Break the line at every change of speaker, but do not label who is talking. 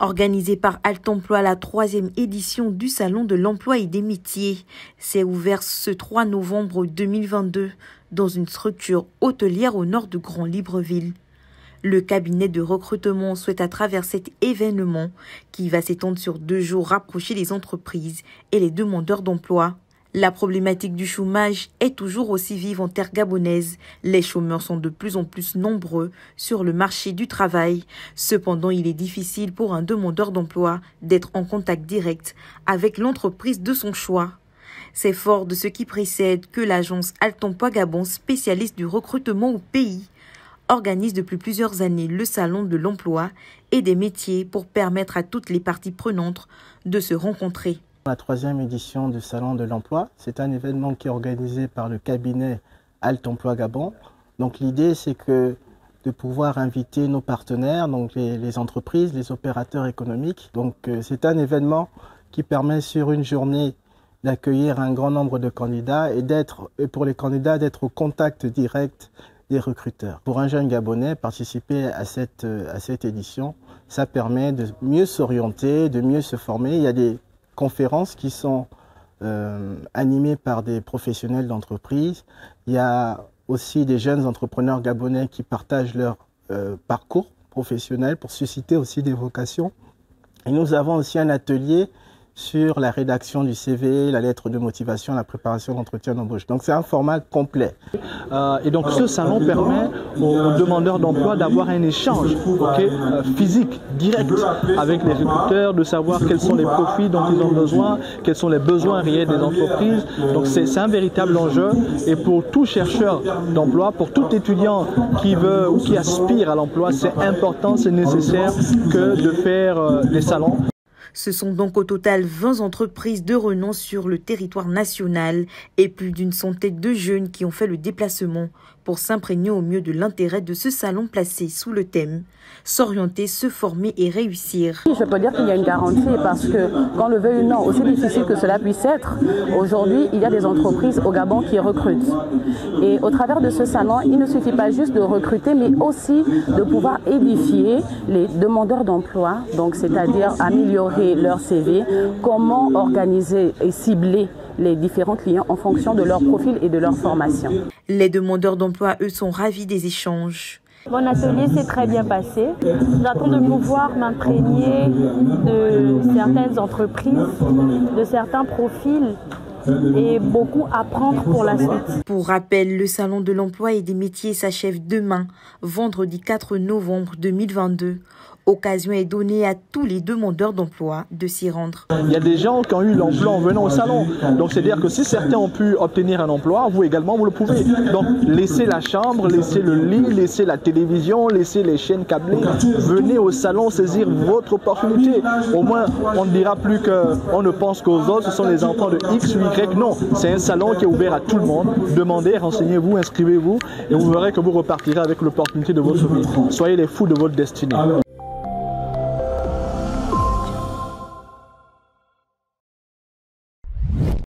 Organisée par Altemploi, la 3e édition du Salon de l'Emploi et des Métiers s'est ouverte ce 3 novembre 2022 dans une structure hôtelière au nord de Grand-Libreville. Le cabinet de recrutement souhaite à travers cet événement, qui va s'étendre sur 2 jours, rapprocher les entreprises et les demandeurs d'emploi. La problématique du chômage est toujours aussi vive en terre gabonaise. Les chômeurs sont de plus en plus nombreux sur le marché du travail. Cependant, il est difficile pour un demandeur d'emploi d'être en contact direct avec l'entreprise de son choix. C'est fort de ce qui précède que l'agence Altemploi Gabon, spécialiste du recrutement au pays, organise depuis plusieurs années le Salon de l'Emploi et des Métiers pour permettre à toutes les parties prenantes de se rencontrer.
La 3e édition du Salon de l'Emploi, c'est un événement qui est organisé par le cabinet Altemploi Gabon. Donc l'idée, c'est de pouvoir inviter nos partenaires, donc les entreprises, les opérateurs économiques. Donc c'est un événement qui permet sur une journée d'accueillir un grand nombre de candidats et pour les candidats d'être au contact direct des recruteurs. Pour un jeune Gabonais, participer à cette édition, ça permet de mieux s'orienter, de mieux se former. Il y a des conférences qui sont animées par des professionnels d'entreprise. Il y a aussi des jeunes entrepreneurs gabonais qui partagent leur parcours professionnel pour susciter aussi des vocations. Et nous avons aussi un atelier sur la rédaction du CV, la lettre de motivation, la préparation d'entretien d'embauche. Donc c'est un format complet.
Et donc ce salon permet aux demandeurs d'emploi d'avoir un échange physique, direct avec les recruteurs, de savoir quels sont les profils dont ils ont besoin, quels sont les besoins réels des entreprises. Donc c'est un véritable enjeu. Et pour tout chercheur d'emploi, pour tout étudiant qui veut ou qui aspire à l'emploi, c'est important, c'est nécessaire que de faire des salons.
Ce sont donc au total 20 entreprises de renom sur le territoire national et plus d'une centaine de jeunes qui ont fait le déplacement pour s'imprégner au mieux de l'intérêt de ce salon placé sous le thème « S'orienter, se former et réussir ».
Je peux dire qu'il y a une garantie parce que, qu'on le veuille ou non, aussi difficile que cela puisse être, aujourd'hui, il y a des entreprises au Gabon qui recrutent. Et au travers de ce salon, il ne suffit pas juste de recruter, mais aussi de pouvoir édifier les demandeurs d'emploi, donc c'est-à-dire améliorer leur CV, comment organiser et cibler les différents clients en fonction de leur profil et de leur formation.
Les demandeurs d'emploi, eux, sont ravis des échanges.
Mon atelier s'est très bien passé. J'attends de pouvoir m'imprégner de certaines entreprises, de certains profils et beaucoup apprendre pour la suite.
Pour rappel, le Salon de l'Emploi et des Métiers s'achève demain, vendredi 4 novembre 2022. Occasion est donnée à tous les demandeurs d'emploi de s'y rendre.
Il y a des gens qui ont eu l'emploi en venant au salon. Donc c'est-à-dire que si certains ont pu obtenir un emploi, vous également, vous le pouvez. Donc laissez la chambre, laissez le lit, laissez la télévision, laissez les chaînes câblées. Venez au salon saisir votre opportunité. Au moins, on ne dira plus qu'on ne pense qu'aux autres, ce sont les enfants de X ou Y. Non, c'est un salon qui est ouvert à tout le monde. Demandez, renseignez-vous, inscrivez-vous et vous verrez que vous repartirez avec l'opportunité de votre vie. Soyez les fous de votre destinée.